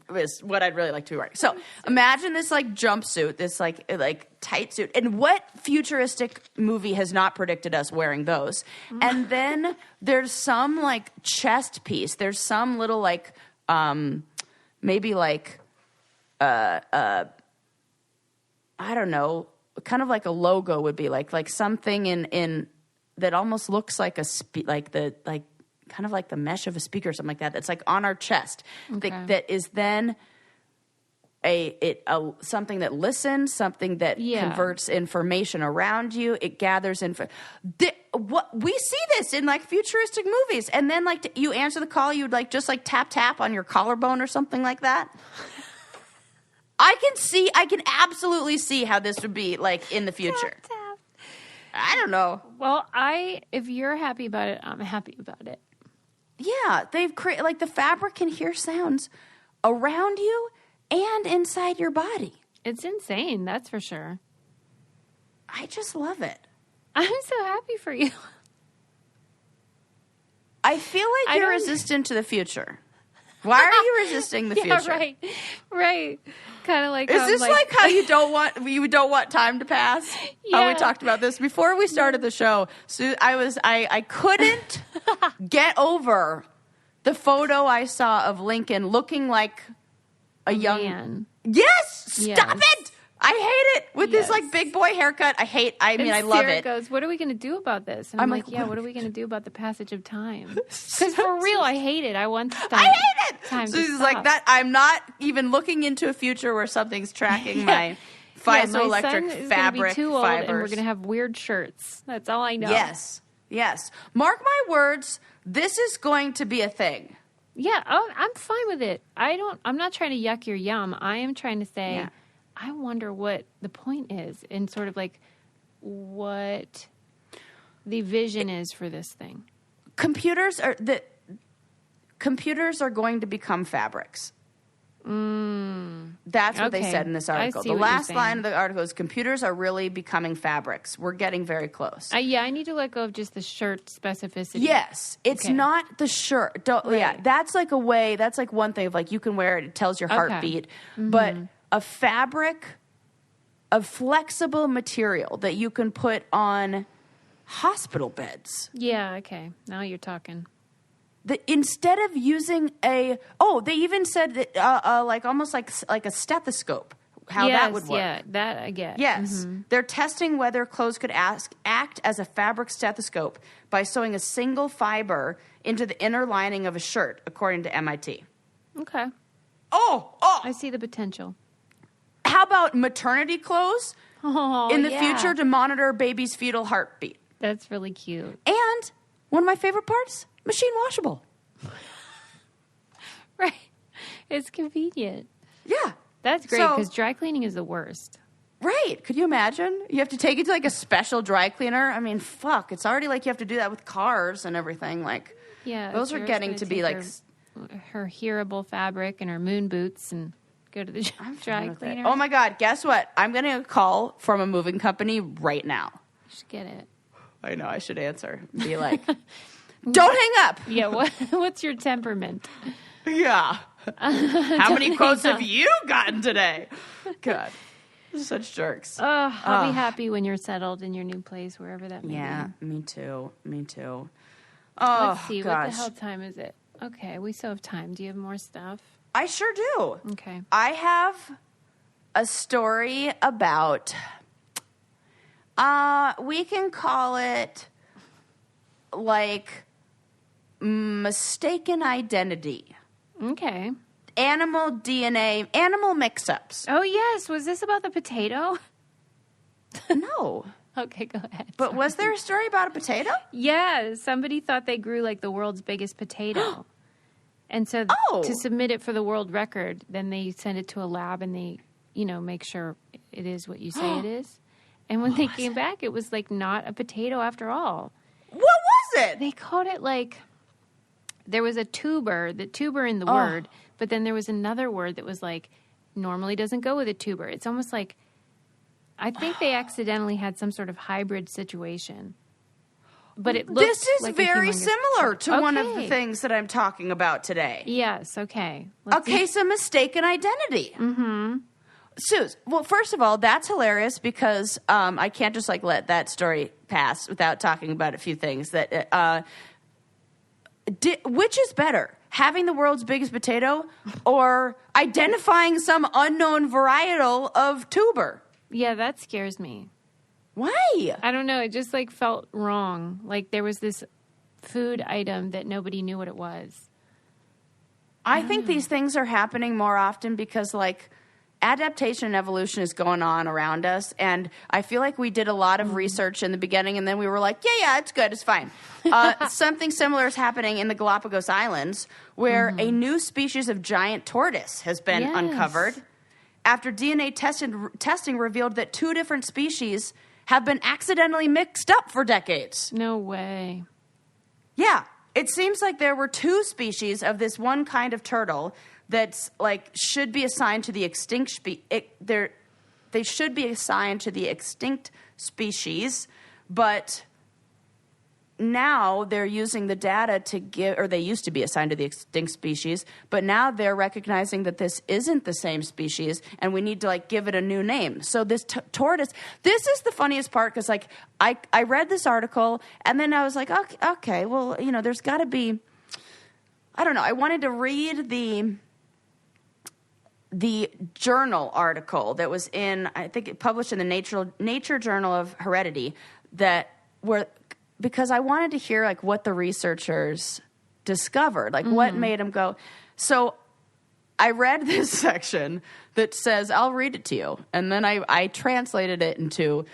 what I'd really like to be wearing. So imagine this like jumpsuit, this like tight suit. And what futuristic movie has not predicted us wearing those? And then there's some like chest piece. There's some little like maybe like I don't know, kind of like a logo would be like something in that almost looks like kind of like the mesh of a speaker or something like that. That's like on our chest. Okay. That is then something that listens, something that converts information around you. It gathers info. We see this in like futuristic movies, and then like you answer the call, you'd like just like tap on your collarbone or something like that. I can absolutely see how this would be like in the future. Tap. I don't know. Well, if you're happy about it, I'm happy about it. Yeah, they've created, like, the fabric can hear sounds around you and inside your body. It's insane, that's for sure. I just love it. I'm so happy for you. I feel like you're resistant to the future. Why are you resisting the future? Right. Kind of like, is this like how you don't want time to pass? Yeah. How we talked about this before we started the show. So I couldn't get over the photo I saw of Lincoln looking like a young man. Yes, stop it! I hate it with this like big boy haircut. I love it. Goes, what are we going to do about this? And I'm like, what are we going to do about the passage of time? Because for real, I hate it. I want I hate it. Time so she's like that. I'm not even looking into a future where something's tracking my piezoelectric fabric be too old fibers. And we're going to have weird shirts. That's all I know. Yes. Mark my words. This is going to be a thing. Yeah. Oh, I'm fine with it. I'm not trying to yuck your yum. I am trying to say. Yeah. I wonder what the point is and sort of like what the vision is for this thing. Computers are going to become fabrics. They That's what they Okay. said in this article. I see The what you're last saying. line of the article is, computers are really becoming fabrics. We're getting very close. I need to let go of just the shirt specificity. Yes. It's Okay. not the shirt. Yeah. Right. That's like that's like one thing of like, you can wear it. It tells your heartbeat. But a fabric, a flexible material that you can put on hospital beds. Yeah, okay. Now you're talking. Instead of using they even said that like almost like a stethoscope, how that would work. Yeah, that I get. Yes. They're testing whether clothes could act as a fabric stethoscope by sewing a single fiber into the inner lining of a shirt, according to MIT. Okay. Oh. I see the potential. How about maternity clothes in the yeah. future to monitor a baby's fetal heartbeat? That's really cute. And one of my favorite parts, machine washable. Right. It's convenient. Yeah. That's great because dry cleaning is the worst. Right. Could you imagine? You have to take it to like a special dry cleaner. I mean, fuck. It's already like you have to do that with cars and everything. Like, Yeah. those are Sarah's getting gonna to be take like... her hearable fabric and her moon boots and go to the dry cleaner. Oh my God. Guess what? I'm getting a call from a moving company right now. You should get it. I know. I should answer. Be like, don't hang up. Yeah. What's your temperament? Yeah. How many quotes have you gotten today? God. Such jerks. I'll be happy when you're settled in your new place, wherever that may Yeah, be. me too. Oh, Let's see. gosh. What the hell time is it? Okay, we still have time. Do you have more stuff? I sure do. Okay. I have a story about, we can call it like mistaken identity. Okay. Animal DNA, animal mix-ups. Oh, yes. Was this about the potato? No. Okay, go ahead. But was there a story about a potato? Yeah, somebody thought they grew like the world's biggest potato. And so to submit it for the world record, then they send it to a lab and they, make sure it is what you say it is. And when they came back, it was like not a potato after all. What was it? They called it like, there was the tuber in the word, but then there was another word that was like, normally doesn't go with a tuber. It's almost like, I think they accidentally had some sort of hybrid situation. But it looks This is like very a humongous similar to one of the Okay. things that I'm talking about today. Yes, okay. A case of mistaken identity. Mm-hmm. Suze, well, first of all, that's hilarious because I can't just like let that story pass without talking about a few things. That which is better, having the world's biggest potato or identifying some unknown varietal of tuber? Yeah, that scares me. Why? I don't know. It just like felt wrong. Like there was this food item that nobody knew what it was. I think these things are happening more often because like adaptation and evolution is going on around us. And I feel like we did a lot of research in the beginning and then we were like, yeah, it's good. It's fine. Something similar is happening in the Galapagos Islands where a new species of giant tortoise has been uncovered after DNA testing revealed that two different species have been accidentally mixed up for decades. No way. Yeah. It seems like there were two species of this one kind of turtle that's like should be assigned to the extinct they should be assigned to the extinct species, but now they're using the data to give, or they used to be assigned to the extinct species, but now they're recognizing that this isn't the same species and we need to like give it a new name. So this tortoise, this is the funniest part because like I read this article and then I was like, okay, well, there's got to be, I don't know. I wanted to read the journal article that was in, I think it published in the Nature Journal of Heredity because I wanted to hear like what the researchers discovered, like what made them go. So I read this section that says, I'll read it to you. And then I translated it into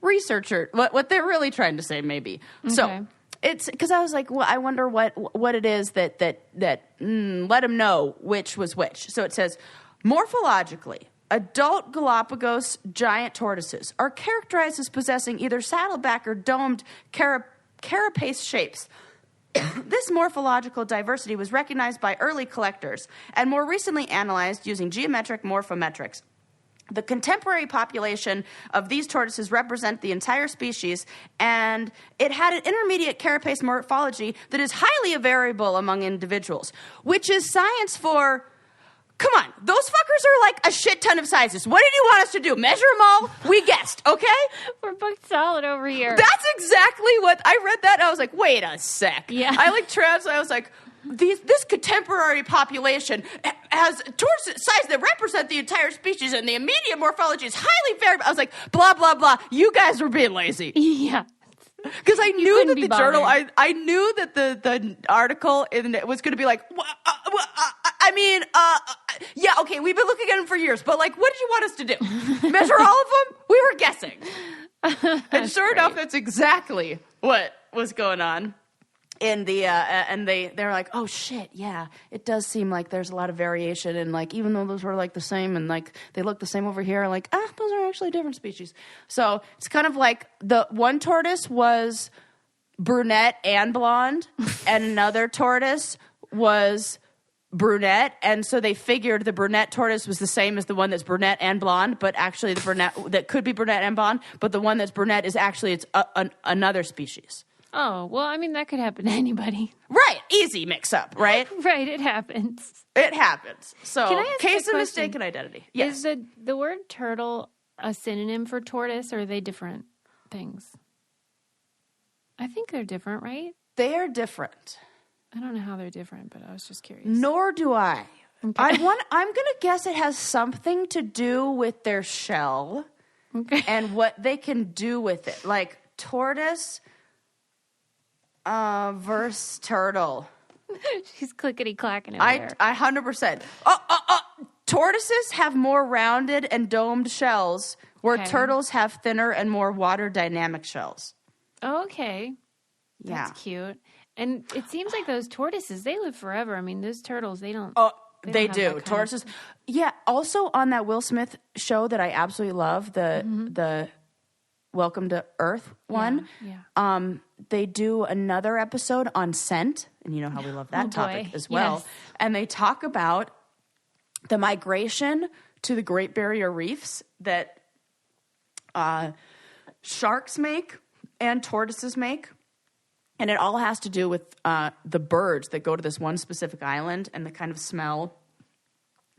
researcher, what they're really trying to say maybe. Okay. So it's because I was like, well, I wonder what it is that let them know which was which. So it says, morphologically, adult Galapagos giant tortoises are characterized as possessing either saddleback or domed carapace shapes. This morphological diversity was recognized by early collectors and more recently analyzed using geometric morphometrics. The contemporary population of these tortoises represent the entire species, and it had an intermediate carapace morphology that is highly variable among individuals, which is science for, come on, those fuckers are like a shit ton of sizes. What did you want us to do? Measure them all? We guessed, okay? We're booked solid over here. That's exactly what, I read that, and I was like, wait a sec. Yeah. I was like, this contemporary population has tortoise size that represent the entire species, and the immediate morphology is highly variable. I was like, blah, blah, blah. You guys were being lazy. Yeah. Because I knew that the bothered. journal, I knew that the article in it was going to be like, yeah, okay, we've been looking at them for years, but like, what did you want us to do? Measure all of them? We were guessing. And sure enough, that's exactly what was going on. In the and they're like, oh shit, yeah, it does seem like there's a lot of variation, and like even though those were like the same and like they look the same over here, like those are actually different species. So it's kind of like the one tortoise was brunette and blonde, and another tortoise was brunette, and so they figured the brunette tortoise was the same as the one that's brunette and blonde, but actually the brunette that could be brunette and blonde, but the one that's brunette is actually another species. Oh, well, I mean, that could happen to anybody. Right. Easy mix-up, right? Right, it happens. It happens. So, Can I ask case a of question? mistaken identity. Yes. Is the word turtle a synonym for tortoise, or are they different things? I think they're different, right? They are different. I don't know how they're different, but I was just curious. Nor do I. Okay. I'm going to guess it has something to do with their shell and what they can do with it. Like tortoise versus turtle. She's clickety-clacking over there. I 100%. Tortoises have more rounded and domed shells, where turtles have thinner and more water dynamic shells. Okay. Yeah. That's cute. And it seems like those tortoises, they live forever. I mean, those turtles, they don't. They do. Tortoises. Yeah. Also on that Will Smith show that I absolutely love, the Welcome to Earth one. Yeah. They do another episode on scent, and you know how we love that topic as well. Yes. And they talk about the migration to the Great Barrier Reefs that sharks make and tortoises make. And it all has to do with the birds that go to this one specific island and the kind of smell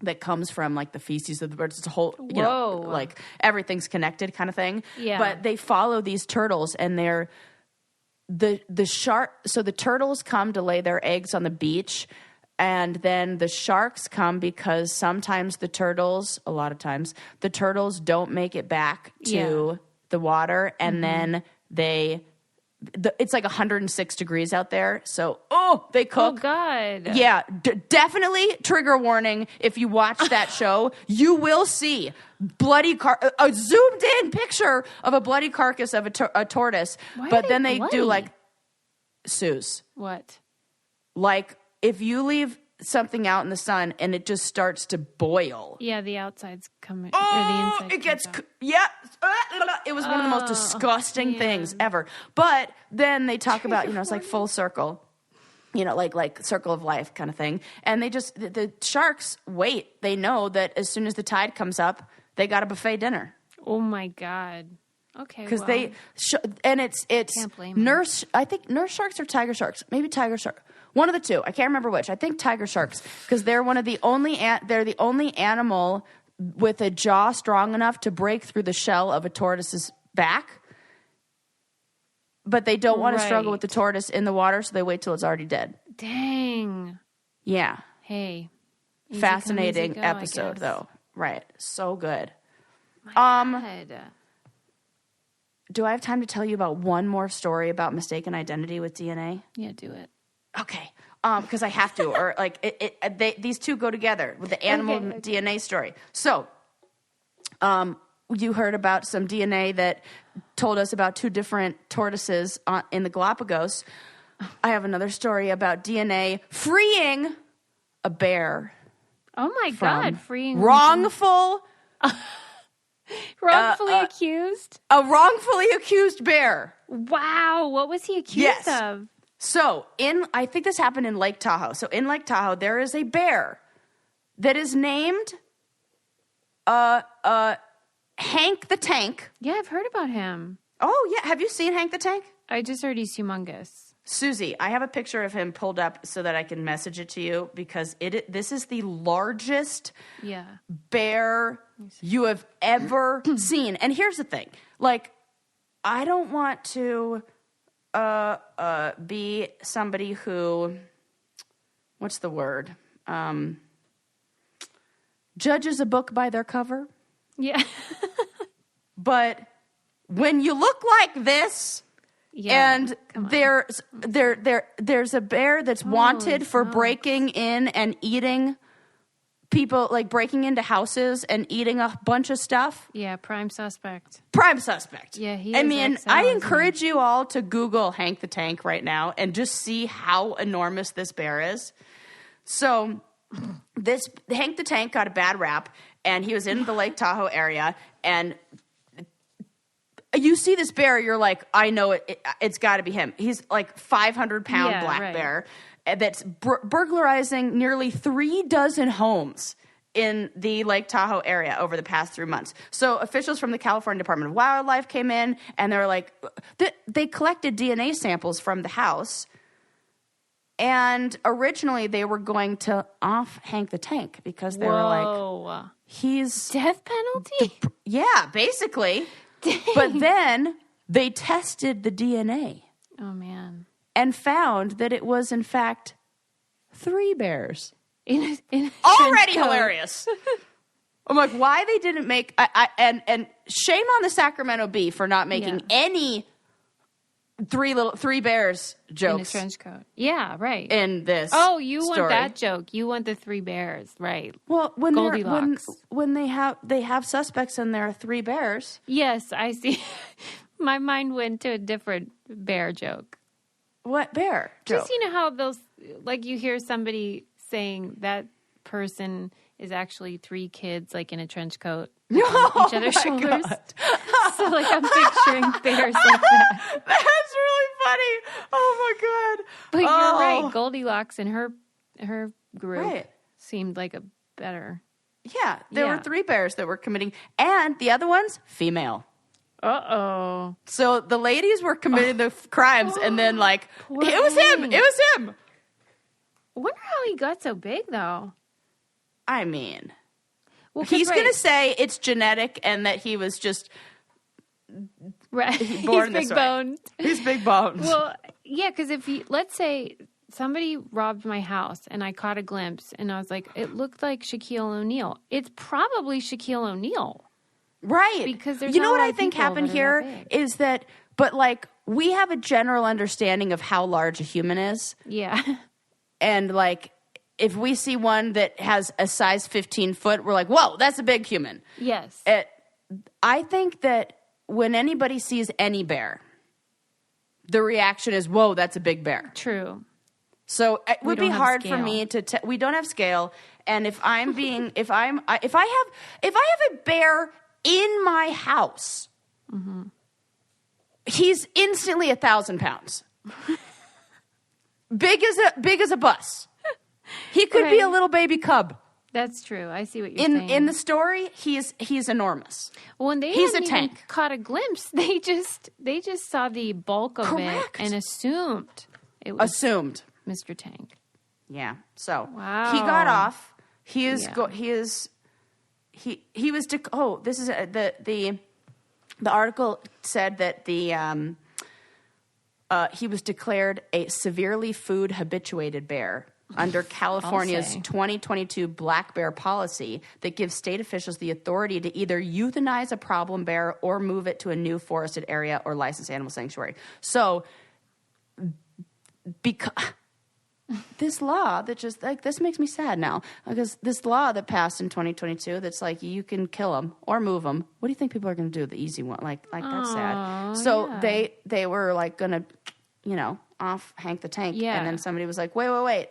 that comes from like the feces of the birds. It's a whole, you know, like everything's connected kind of thing. Yeah. But they follow these turtles, and they're the shark. So the turtles come to lay their eggs on the beach, and then the sharks come because sometimes a lot of times, the turtles don't make it back to the water, and then it's like 106 degrees out there. So, they cook. Oh, God. Yeah, definitely trigger warning. If you watch that show, you will see a zoomed in picture of a bloody carcass of a tortoise. Why but are then they they bloody? do like, Suze, What? like if you leave something out in the sun and it just starts to boil. Yeah, the outside's coming. Or the inside It gets, comes out. it was one of the most disgusting things ever. But then they talk about, it's like full circle, like circle of life kind of thing. And they just, the sharks wait. They know that as soon as the tide comes up, they got a buffet dinner. Oh, my God. Okay, Because it's Can't blame them. nurse sharks or tiger sharks. Maybe tiger shark. One of the two. I can't remember which. I think tiger sharks, because they're the only animal with a jaw strong enough to break through the shell of a tortoise's back. But they don't want to struggle with the tortoise in the water, so they wait till it's already dead. Dang. Yeah. Hey. Easy Fascinating come, easy go, episode, though. Right. So good. My God. Do I have time to tell you about one more story about mistaken identity with DNA? Yeah, do it. Okay, because I have to, or like these two go together with the animal DNA story. So, you heard about some DNA that told us about two different tortoises in the Galapagos. I have another story about DNA freeing a bear. Oh my God, freeing wrongfully accused? A wrongfully accused bear. Wow, what was he accused of? So I think this happened in Lake Tahoe. So in Lake Tahoe, there is a bear that is named Hank the Tank. Yeah, I've heard about him. Oh, yeah. Have you seen Hank the Tank? I just heard he's humongous. Susie, I have a picture of him pulled up so that I can message it to you because this is the largest bear you have ever seen. And here's the thing. Like, I don't want to be somebody who, what's the word? Judges a book by their cover. Yeah. But when you look like this, and there's a bear that's wanted for breaking in and eating people, like breaking into houses and eating a bunch of stuff. Yeah, prime suspect. Yeah, I encourage you all to Google Hank the Tank right now and just see how enormous this bear is. So this Hank the Tank got a bad rap, and he was in the Lake Tahoe area, and you see this bear, you're like, I know it's got to be him. He's like 500-pound black bear that's burglarizing nearly 36 homes in the Lake Tahoe area over the past 3 months. So officials from the California Department of Wildlife came in, and they were like, they collected DNA samples from the house, and originally they were going to off Hank the Tank because they were like, he's... Death penalty? Yeah, basically. Dang. But then they tested the DNA. Oh, man. And found that it was, in fact, 3 bears. In Already hilarious. I'm like, why they didn't make... and shame on the Sacramento Bee for not making any three bears jokes. In a trench coat. Yeah, right. In this you story. Want that joke. You want the 3 bears, right. Well, Goldilocks. when they have suspects and there are 3 bears. Yes, I see. My mind went to a different bear joke. What bear joke? Just, how those, like you hear somebody saying that person is actually 3 kids, like in a trench coat on each other's shoulders. God. So, like, I'm picturing bears like that. That's really funny. Oh, my God. But you're right. Goldilocks and her group seemed like a better... Yeah, there were 3 bears that were committing... And the other ones, female. Uh-oh. So the ladies were committing the crimes, and then, like, it was him. It was him. I wonder how he got so big, though. I mean... Well, he's going to say it's genetic and that he was just... Right. Born He's big boned. He's big boned. Well, yeah, because let's say somebody robbed my house and I caught a glimpse and I was like, it looked like Shaquille O'Neal. It's probably Shaquille O'Neal. Right. Because there's what I think happened here is that, but like, we have a general understanding of how large a human is. Yeah. And like, if we see one that has a size 15 foot, we're like, whoa, that's a big human. Yes. I think that when anybody sees any bear, the reaction is, whoa, that's a big bear. True. So it would be hard for me to, we don't have scale. And if I have a bear in my house, he's instantly 1,000 pounds. Big as a bus. He could be a little baby cub. That's true. I see what you're saying. In the story, he's enormous. Well, when he's a tank. Caught a glimpse, they just saw the bulk of it and assumed it was Mr. Tank. Yeah. So wow. He got off. The article said that he was declared a severely food habituated bear under California's 2022 black bear policy that gives state officials the authority to either euthanize a problem bear or move it to a new forested area or licensed animal sanctuary. So, because this law that just like this makes me sad now, because this law that passed in 2022 that's like you can kill them or move them. What do you think people are going to do? The easy one, like that's sad. So they were like going to, off Hank the Tank, and then somebody was like, wait.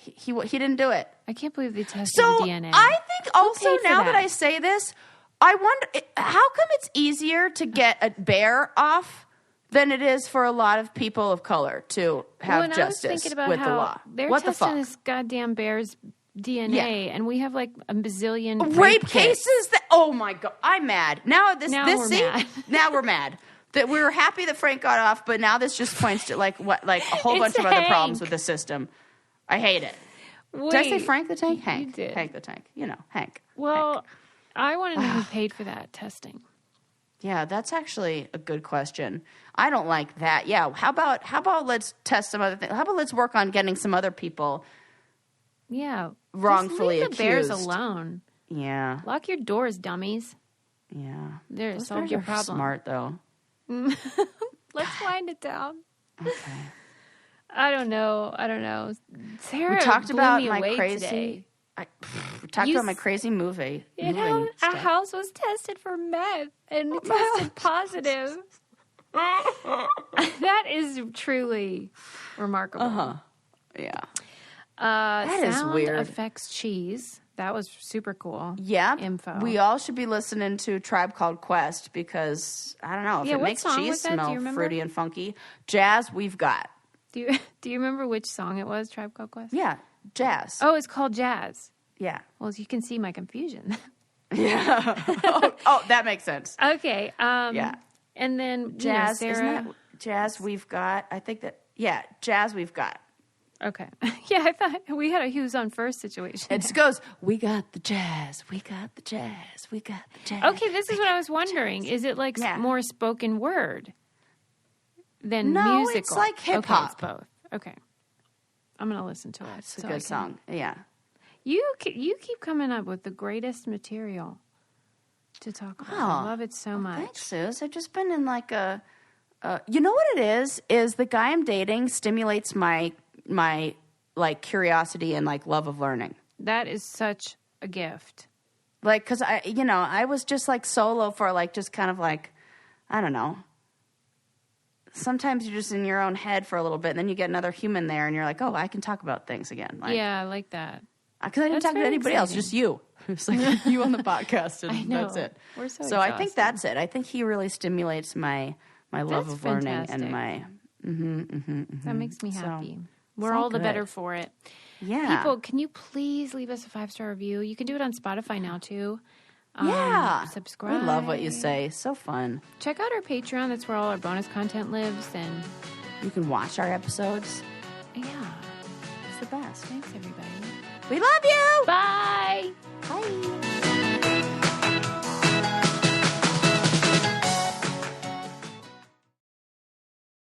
He didn't do it. I can't believe they tested the DNA. I think also now that I say this, I wonder how come it's easier to get a bear off than it is for a lot of people of color to have justice with the law. They're testing this goddamn bear's DNA, and we have like a bazillion rape cases. That oh my god, I'm mad now. Mad. Now we're mad. That we were happy that Frank got off, but now this just points to like a whole bunch of other problems with the system. I hate it. Wait, did I say Frank the Tank? Hank. You did. Hank the Tank. Hank. Well, Hank. I want to know who paid for that testing. Yeah, that's actually a good question. I don't like that. Yeah, how about let's test some other things? How about let's work on getting some other people wrongfully just leave the bears accused. Alone. Yeah. Lock your doors, dummies. Yeah. There, Those solve bears your are problem. Smart though. Let's wind it down. Okay. I don't know. Sarah, We talked blew about me my away crazy. today. We talked about my crazy movie. You know, our house was tested for meth and it tested positive. That is truly remarkable. Yeah. That is weird. Affects cheese. That was super cool. Yeah. Info. We all should be listening to Tribe Called Quest because I don't know if it makes cheese smell fruity and funky. Jazz, we've got. Do you remember which song it was? Tribe Called Quest. Yeah, Jazz. Oh, it's called Jazz. Yeah. Well, as you can see my confusion. Yeah. oh, that makes sense. Okay. Yeah. And then Jazz, Sarah. isn't that Jazz we've got? I think that Jazz we've got. Okay. Yeah, I thought we had a who's on first situation. It just goes, we got the jazz, we got the jazz, we got the jazz. Okay, this is what I was wondering. Is it like more spoken word than musical? No, it's like hip hop. Okay, it's both. Okay. I'm going to listen to it. It's a good song. Yeah. You keep coming up with the greatest material to talk about. I love it so much. Thanks, Suze. I've just been in like a you know what it is the guy I'm dating stimulates my like curiosity and like love of learning. That is such a gift. Like, cause I was just like solo for like, just kind of like, I don't know. Sometimes you're just in your own head for a little bit and then you get another human there and you're like, oh, I can talk about things again. Like, yeah, I like that. Cause I didn't talk to anybody else, just you. It's like you on the podcast and I know. that's it. We're so exhausted. I think that's it. I think he really stimulates my love of learning and my, that makes me happy. So, we're all the better for it. Yeah. People, can you please leave us a 5-star review? You can do it on Spotify now, too. Subscribe. I love what you say. So fun. Check out our Patreon. That's where all our bonus content lives. And you can watch our episodes. Yeah. It's the best. Thanks, everybody. We love you. Bye. Bye.